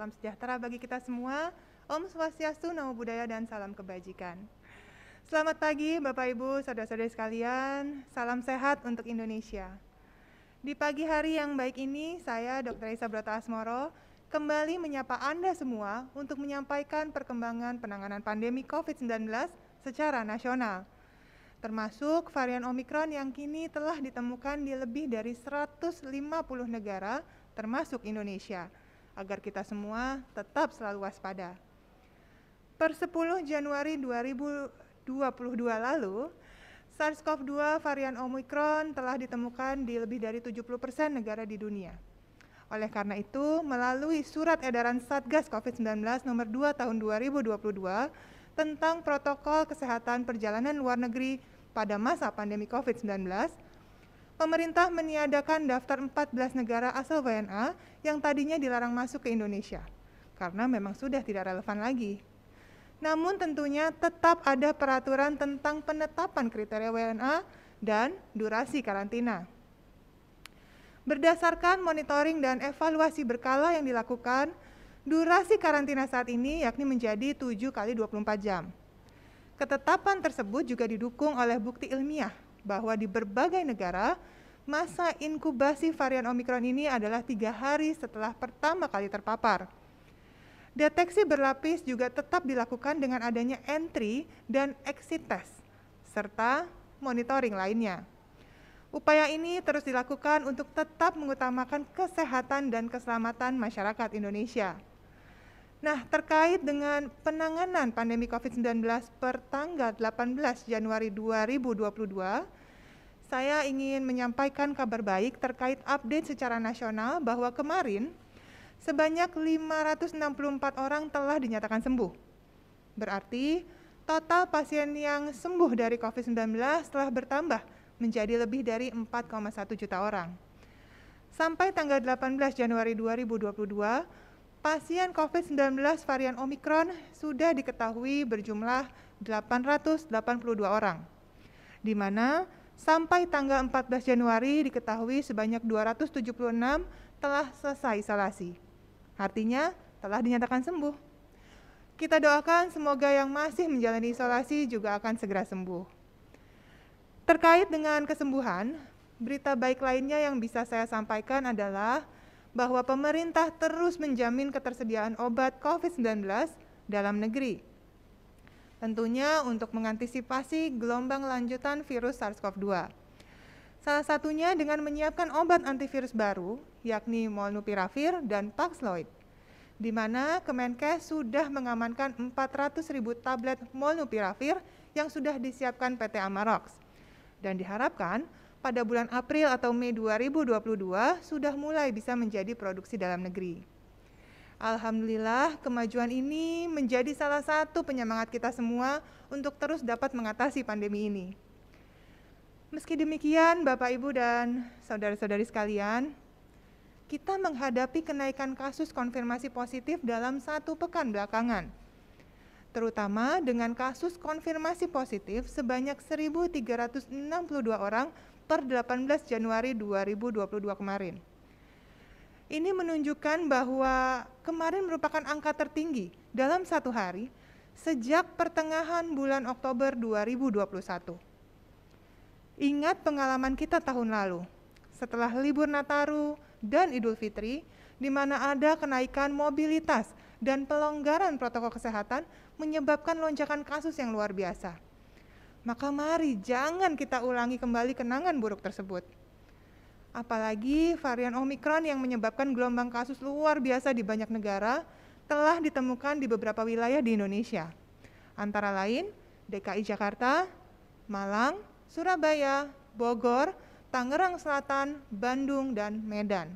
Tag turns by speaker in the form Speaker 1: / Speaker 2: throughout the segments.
Speaker 1: salam sejahtera bagi kita semua. Om Swastiastu, Namo Buddhaya, dan salam kebajikan. Selamat pagi Bapak Ibu, saudara-saudari sekalian. Salam sehat untuk Indonesia. Di pagi hari yang baik ini, saya Dr. Isa Broto Asmoro kembali menyapa Anda semua untuk menyampaikan perkembangan penanganan pandemi COVID-19 secara nasional, termasuk varian Omikron yang kini telah ditemukan di lebih dari 150 negara, termasuk Indonesia, agar kita semua tetap selalu waspada. Per 10 Januari 2022 lalu, SARS-CoV-2 varian Omikron telah ditemukan di lebih dari 70% negara di dunia. Oleh karena itu, melalui surat edaran Satgas COVID-19 nomor 2 tahun 2022 tentang protokol kesehatan perjalanan luar negeri pada masa pandemi COVID-19, pemerintah meniadakan daftar 14 negara asal WNA yang tadinya dilarang masuk ke Indonesia, karena memang sudah tidak relevan lagi. Namun tentunya tetap ada peraturan tentang penetapan kriteria WNA dan durasi karantina. Berdasarkan monitoring dan evaluasi berkala yang dilakukan, durasi karantina saat ini yakni menjadi 7 kali 24 jam. Ketetapan tersebut juga didukung oleh bukti ilmiah bahwa di berbagai negara, masa inkubasi varian Omikron ini adalah 3 hari setelah pertama kali terpapar. Deteksi berlapis juga tetap dilakukan dengan adanya entry dan exit test, serta monitoring lainnya. Upaya ini terus dilakukan untuk tetap mengutamakan kesehatan dan keselamatan masyarakat Indonesia. Nah, terkait dengan penanganan pandemi COVID-19 per tanggal 18 Januari 2022, saya ingin menyampaikan kabar baik terkait update secara nasional bahwa kemarin sebanyak 564 orang telah dinyatakan sembuh. Berarti total pasien yang sembuh dari COVID-19 telah bertambah menjadi lebih dari 4,1 juta orang. Sampai tanggal 18 Januari 2022, pasien COVID-19 varian Omikron sudah diketahui berjumlah 882 orang, di mana sampai tanggal 14 Januari diketahui sebanyak 276 telah selesai isolasi. Artinya telah dinyatakan sembuh. Kita doakan semoga yang masih menjalani isolasi juga akan segera sembuh. Terkait dengan kesembuhan, berita baik lainnya yang bisa saya sampaikan adalah bahwa pemerintah terus menjamin ketersediaan obat COVID-19 dalam negeri. Tentunya untuk mengantisipasi gelombang lanjutan virus SARS-CoV-2. Salah satunya dengan menyiapkan obat antivirus baru, yakni Molnupiravir dan Paxlovid, di mana Kemenkes sudah mengamankan 400.000 tablet Molnupiravir yang sudah disiapkan PT Amarox. Dan diharapkan pada bulan April atau Mei 2022 sudah mulai bisa menjadi produksi dalam negeri. Alhamdulillah, kemajuan ini menjadi salah satu penyemangat kita semua untuk terus dapat mengatasi pandemi ini. Meski demikian, Bapak, Ibu, dan saudara-saudari sekalian, kita menghadapi kenaikan kasus konfirmasi positif dalam 1 pekan belakangan, terutama dengan kasus konfirmasi positif sebanyak 1.362 orang per 18 Januari 2022 kemarin. Ini menunjukkan bahwa kemarin merupakan angka tertinggi dalam 1 hari sejak pertengahan bulan Oktober 2021. Ingat pengalaman kita tahun lalu, setelah libur Nataru dan Idul Fitri, di mana ada kenaikan mobilitas dan pelonggaran protokol kesehatan menyebabkan lonjakan kasus yang luar biasa. Maka mari jangan kita ulangi kembali kenangan buruk tersebut. Apalagi varian Omikron yang menyebabkan gelombang kasus luar biasa di banyak negara telah ditemukan di beberapa wilayah di Indonesia. Antara lain DKI Jakarta, Malang, Surabaya, Bogor, Tangerang Selatan, Bandung, dan Medan.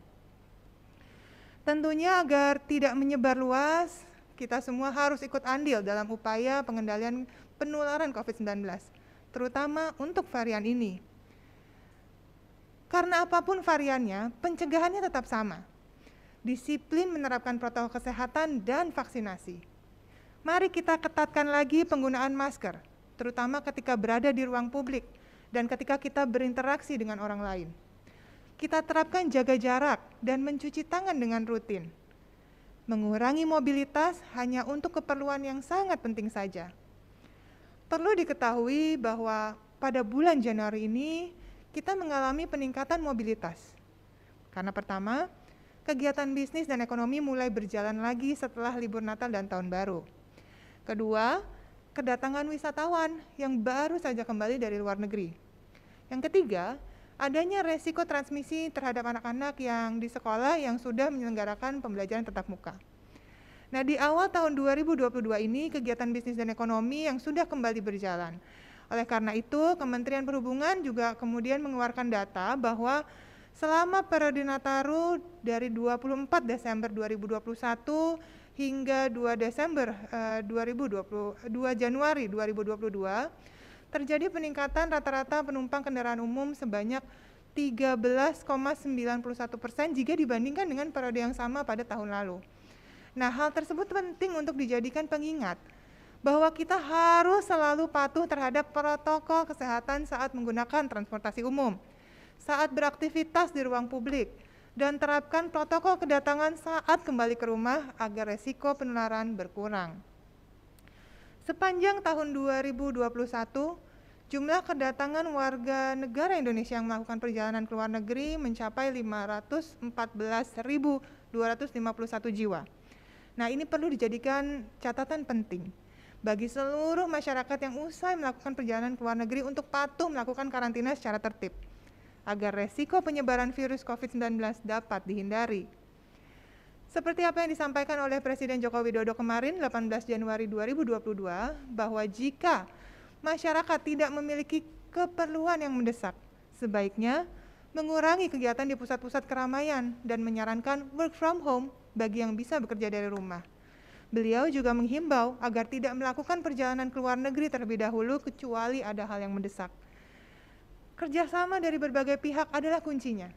Speaker 1: Tentunya agar tidak menyebar luas, kita semua harus ikut andil dalam upaya pengendalian penularan COVID-19, terutama untuk varian ini. Karena apapun variannya, pencegahannya tetap sama. Disiplin menerapkan protokol kesehatan dan vaksinasi. Mari kita ketatkan lagi penggunaan masker, terutama ketika berada di ruang publik dan ketika kita berinteraksi dengan orang lain. Kita terapkan jaga jarak dan mencuci tangan dengan rutin. mengurangi mobilitas hanya untuk keperluan yang sangat penting saja. Perlu diketahui bahwa pada bulan Januari ini kita mengalami peningkatan mobilitas. Karena pertama, kegiatan bisnis dan ekonomi mulai berjalan lagi setelah libur Natal dan Tahun Baru. Kedua, kedatangan wisatawan yang baru saja kembali dari luar negeri. Yang ketiga, adanya resiko transmisi terhadap anak-anak yang di sekolah yang sudah menyelenggarakan pembelajaran tatap muka. Nah, di awal tahun 2022 ini kegiatan bisnis dan ekonomi yang sudah kembali berjalan. Oleh karena itu, Kementerian Perhubungan juga kemudian mengeluarkan data bahwa selama periode Nataru dari 24 Desember 2021 hingga 2 Januari 2022 terjadi peningkatan rata-rata penumpang kendaraan umum sebanyak 13,91% jika dibandingkan dengan periode yang sama pada tahun lalu. Nah, hal tersebut penting untuk dijadikan pengingat bahwa kita harus selalu patuh terhadap protokol kesehatan saat menggunakan transportasi umum, saat beraktivitas di ruang publik, dan terapkan protokol kedatangan saat kembali ke rumah agar resiko penularan berkurang. Sepanjang tahun 2021, jumlah kedatangan warga negara Indonesia yang melakukan perjalanan ke luar negeri mencapai 514.251 jiwa. Nah, ini perlu dijadikan catatan penting bagi seluruh masyarakat yang usai melakukan perjalanan ke luar negeri untuk patuh melakukan karantina secara tertib, agar resiko penyebaran virus COVID-19 dapat dihindari. Seperti apa yang disampaikan oleh Presiden Joko Widodo kemarin 18 Januari 2022, bahwa jika masyarakat tidak memiliki keperluan yang mendesak, sebaiknya mengurangi kegiatan di pusat-pusat keramaian dan menyarankan work from home bagi yang bisa bekerja dari rumah. Beliau juga menghimbau agar tidak melakukan perjalanan ke luar negeri terlebih dahulu kecuali ada hal yang mendesak. Kerjasama dari berbagai pihak adalah kuncinya.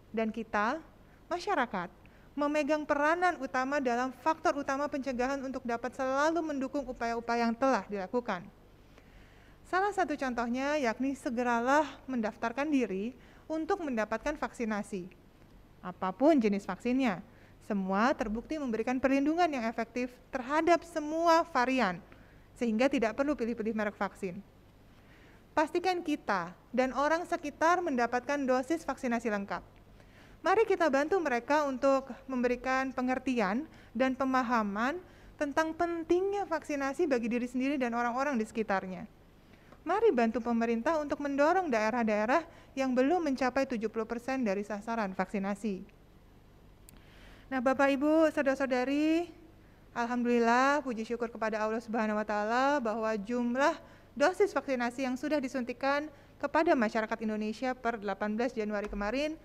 Speaker 1: Dan kita, masyarakat, memegang peranan utama dalam faktor utama pencegahan untuk dapat selalu mendukung upaya-upaya yang telah dilakukan. Salah satu contohnya yakni segeralah mendaftarkan diri untuk mendapatkan vaksinasi. Apapun jenis vaksinnya, semua terbukti memberikan perlindungan yang efektif terhadap semua varian, sehingga tidak perlu pilih-pilih merek vaksin. Pastikan kita dan orang sekitar mendapatkan dosis vaksinasi lengkap. Mari kita bantu mereka untuk memberikan pengertian dan pemahaman tentang pentingnya vaksinasi bagi diri sendiri dan orang-orang di sekitarnya. Mari bantu pemerintah untuk mendorong daerah-daerah yang belum mencapai 70% dari sasaran vaksinasi. Nah, Bapak Ibu, saudara-saudari, alhamdulillah, puji syukur kepada Allah Subhanahu wa taala bahwa jumlah dosis vaksinasi yang sudah disuntikan kepada masyarakat Indonesia per 18 Januari kemarin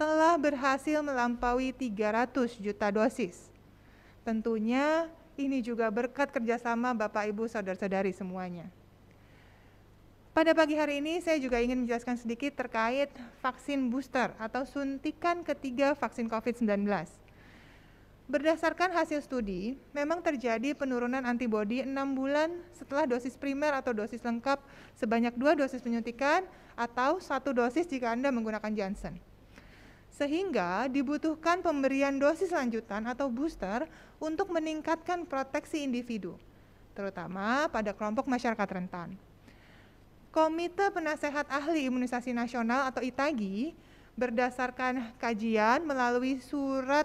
Speaker 1: telah berhasil melampaui 300 juta dosis. Tentunya ini juga berkat kerjasama Bapak Ibu saudara-saudari semuanya. Pada pagi hari ini saya juga ingin menjelaskan sedikit terkait vaksin booster atau suntikan ketiga vaksin COVID-19. Berdasarkan hasil studi, memang terjadi penurunan antibodi 6 bulan setelah dosis primer atau dosis lengkap sebanyak 2 dosis penyuntikan atau 1 dosis jika Anda menggunakan Janssen. Sehingga dibutuhkan pemberian dosis lanjutan atau booster untuk meningkatkan proteksi individu, terutama pada kelompok masyarakat rentan. Komite Penasehat Ahli Imunisasi Nasional atau ITAGI berdasarkan kajian melalui surat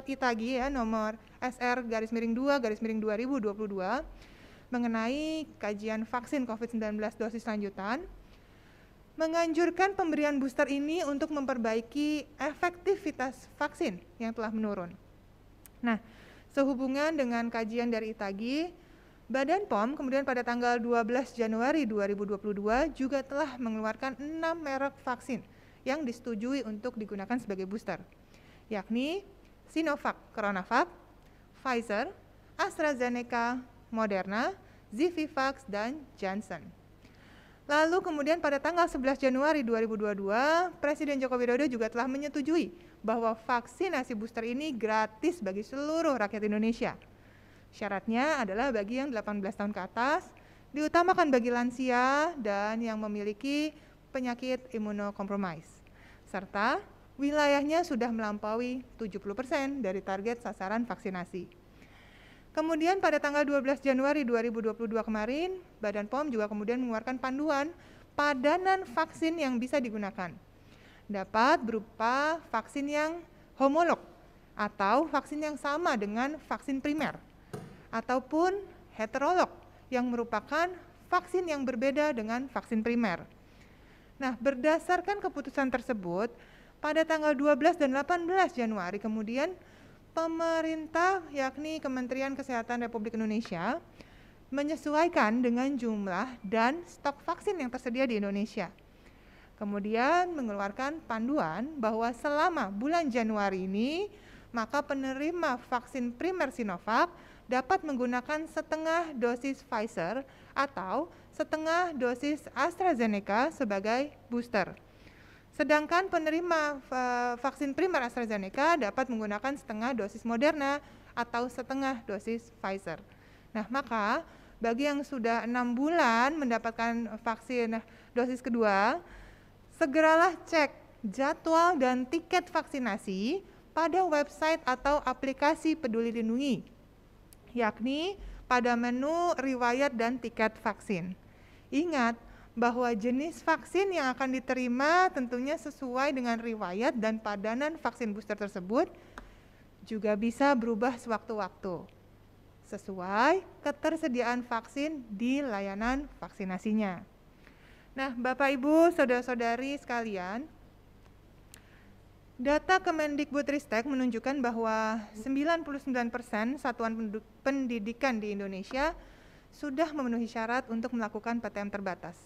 Speaker 1: ITAGI nomor SR-2/2022 mengenai kajian vaksin COVID-19 dosis lanjutan, menganjurkan pemberian booster ini untuk memperbaiki efektivitas vaksin yang telah menurun. Nah, sehubungan dengan kajian dari ITAGI, Badan POM kemudian pada tanggal 12 Januari 2022 juga telah mengeluarkan 6 merek vaksin yang disetujui untuk digunakan sebagai booster, yakni Sinovac, CoronaVac, Pfizer, AstraZeneca, Moderna, Zivivax, dan Janssen. Lalu kemudian pada tanggal 11 Januari 2022, Presiden Joko Widodo juga telah menyetujui bahwa vaksinasi booster ini gratis bagi seluruh rakyat Indonesia. Syaratnya adalah bagi yang 18 tahun ke atas, diutamakan bagi lansia dan yang memiliki penyakit imunokompromis, serta wilayahnya sudah melampaui 70% dari target sasaran vaksinasi. Kemudian pada tanggal 12 Januari 2022 kemarin, Badan POM juga kemudian mengeluarkan panduan padanan vaksin yang bisa digunakan. Dapat berupa vaksin yang homolog atau vaksin yang sama dengan vaksin primer, ataupun heterolog yang merupakan vaksin yang berbeda dengan vaksin primer. Nah, berdasarkan keputusan tersebut, pada tanggal 12 dan 18 Januari kemudian pemerintah, yakni Kementerian Kesehatan Republik Indonesia, menyesuaikan dengan jumlah dan stok vaksin yang tersedia di Indonesia. Kemudian mengeluarkan panduan bahwa selama bulan Januari ini, maka penerima vaksin primer Sinovac dapat menggunakan setengah dosis Pfizer atau setengah dosis AstraZeneca sebagai booster. Sedangkan penerima vaksin primer AstraZeneca dapat menggunakan setengah dosis Moderna atau setengah dosis Pfizer. Nah, maka bagi yang sudah 6 bulan mendapatkan vaksin dosis kedua, segeralah cek jadwal dan tiket vaksinasi pada website atau aplikasi Peduli Lindungi, yakni pada menu riwayat dan tiket vaksin. Ingat bahwa jenis vaksin yang akan diterima tentunya sesuai dengan riwayat dan padanan vaksin booster tersebut juga bisa berubah sewaktu-waktu, sesuai ketersediaan vaksin di layanan vaksinasinya. Nah, Bapak Ibu, saudara-saudari sekalian, data Kemendikbudristek menunjukkan bahwa 99% satuan pendidikan di Indonesia sudah memenuhi syarat untuk melakukan PTM terbatas.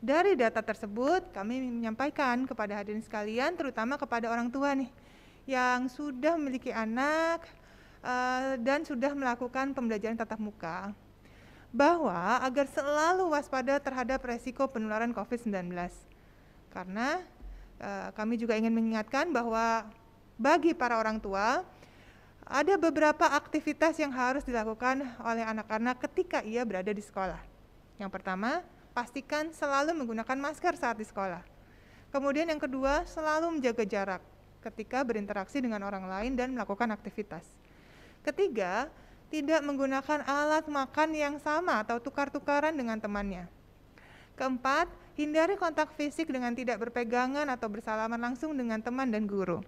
Speaker 1: Dari data tersebut, kami menyampaikan kepada hadirin sekalian, terutama kepada orang tua nih, yang sudah memiliki anak dan sudah melakukan pembelajaran tatap muka, bahwa agar selalu waspada terhadap resiko penularan COVID-19. Karena kami juga ingin mengingatkan bahwa bagi para orang tua, ada beberapa aktivitas yang harus dilakukan oleh anak-anak ketika ia berada di sekolah. Yang pertama, pastikan selalu menggunakan masker saat di sekolah. Kemudian yang kedua, selalu menjaga jarak ketika berinteraksi dengan orang lain dan melakukan aktivitas. Ketiga, tidak menggunakan alat makan yang sama atau tukar-tukaran dengan temannya. Keempat, hindari kontak fisik dengan tidak berpegangan atau bersalaman langsung dengan teman dan guru.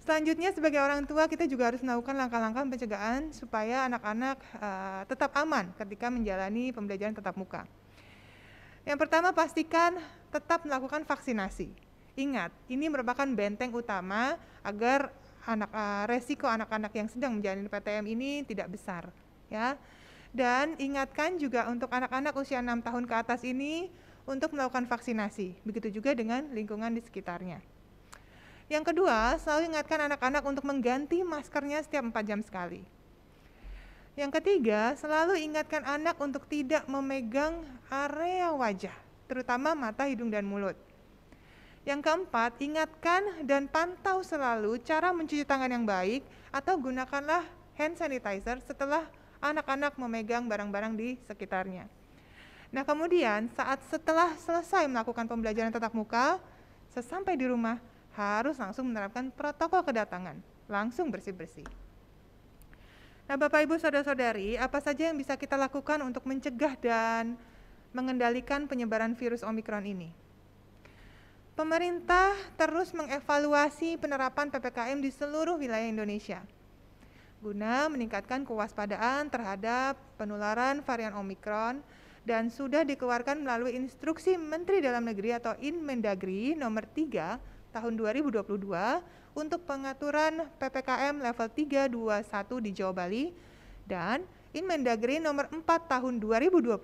Speaker 1: Selanjutnya, sebagai orang tua, kita juga harus melakukan langkah-langkah pencegahan supaya anak-anak tetap aman ketika menjalani pembelajaran tatap muka. Yang pertama, pastikan tetap melakukan vaksinasi. Ingat, ini merupakan benteng utama agar resiko anak-anak yang sedang menjalani PTM ini tidak besar, ya. Dan ingatkan juga untuk anak-anak usia 6 tahun ke atas ini untuk melakukan vaksinasi. Begitu juga dengan lingkungan di sekitarnya. Yang kedua, selalu ingatkan anak-anak untuk mengganti maskernya setiap 4 jam sekali. Yang ketiga, selalu ingatkan anak untuk tidak memegang area wajah, terutama mata, hidung, dan mulut. Yang keempat, ingatkan dan pantau selalu cara mencuci tangan yang baik atau gunakanlah hand sanitizer setelah anak-anak memegang barang-barang di sekitarnya. Nah, kemudian setelah selesai melakukan pembelajaran tatap muka, sesampai di rumah, harus langsung menerapkan protokol kedatangan, langsung bersih-bersih. Nah, Bapak Ibu saudara-saudari, apa saja yang bisa kita lakukan untuk mencegah dan mengendalikan penyebaran virus Omikron ini? Pemerintah terus mengevaluasi penerapan PPKM di seluruh wilayah Indonesia guna meningkatkan kewaspadaan terhadap penularan varian Omikron, dan sudah dikeluarkan melalui Instruksi Menteri Dalam Negeri atau Inmendagri nomor 3 tahun 2022 untuk pengaturan PPKM level 321 di Jawa Bali, dan Inmendagri nomor 4 tahun 2022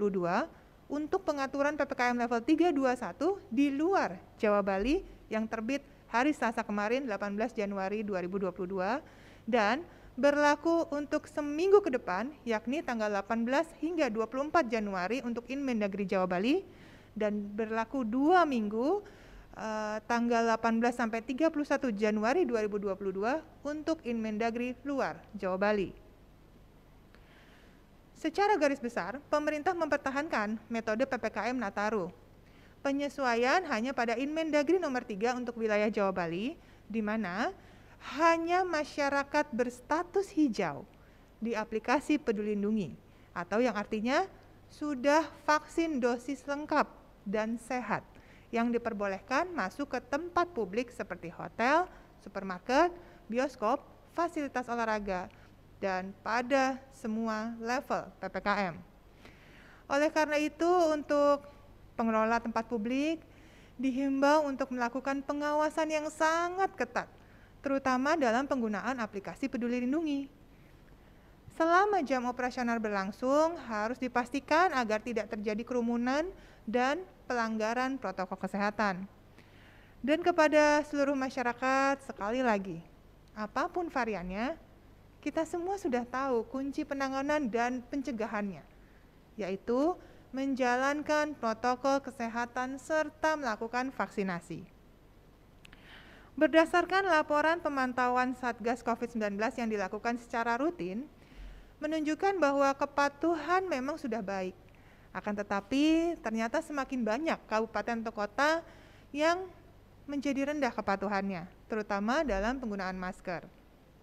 Speaker 1: untuk pengaturan PPKM level 321 di luar Jawa Bali yang terbit hari Selasa kemarin 18 Januari 2022 dan berlaku untuk seminggu ke depan, yakni tanggal 18 hingga 24 Januari untuk Inmendagri Jawa Bali, dan berlaku 2 minggu tanggal 18 sampai 31 Januari 2022 untuk Inmendagri luar Jawa Bali. Secara garis besar, pemerintah mempertahankan metode PPKM Nataru. Penyesuaian hanya pada Inmendagri nomor 3 untuk wilayah Jawa Bali, di mana hanya masyarakat berstatus hijau di aplikasi Peduli Lindungi, atau yang artinya sudah vaksin dosis lengkap dan sehat, yang diperbolehkan masuk ke tempat publik seperti hotel, supermarket, bioskop, fasilitas olahraga, dan pada semua level PPKM. Oleh karena itu, untuk pengelola tempat publik dihimbau untuk melakukan pengawasan yang sangat ketat, terutama dalam penggunaan aplikasi Peduli Lindungi. Selama jam operasional berlangsung, harus dipastikan agar tidak terjadi kerumunan dan pelanggaran protokol kesehatan. Dan kepada seluruh masyarakat, sekali lagi, apapun variannya, kita semua sudah tahu kunci penanganan dan pencegahannya, yaitu menjalankan protokol kesehatan serta melakukan vaksinasi. Berdasarkan laporan pemantauan Satgas COVID-19 yang dilakukan secara rutin, menunjukkan bahwa kepatuhan memang sudah baik. Akan tetapi, ternyata semakin banyak kabupaten atau kota yang menjadi rendah kepatuhannya, terutama dalam penggunaan masker.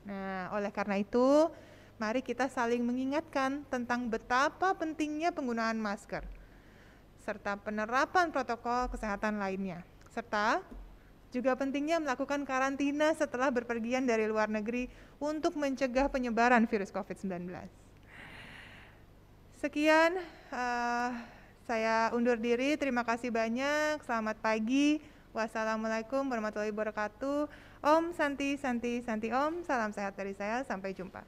Speaker 1: Nah, oleh karena itu, mari kita saling mengingatkan tentang betapa pentingnya penggunaan masker, serta penerapan protokol kesehatan lainnya, serta juga pentingnya melakukan karantina setelah berpergian dari luar negeri untuk mencegah penyebaran virus COVID-19. Sekian, saya undur diri. Terima kasih banyak. Selamat pagi. Wassalamualaikum warahmatullahi wabarakatuh. Om Santi Santi Santi Om. Salam sehat dari saya. Sampai jumpa.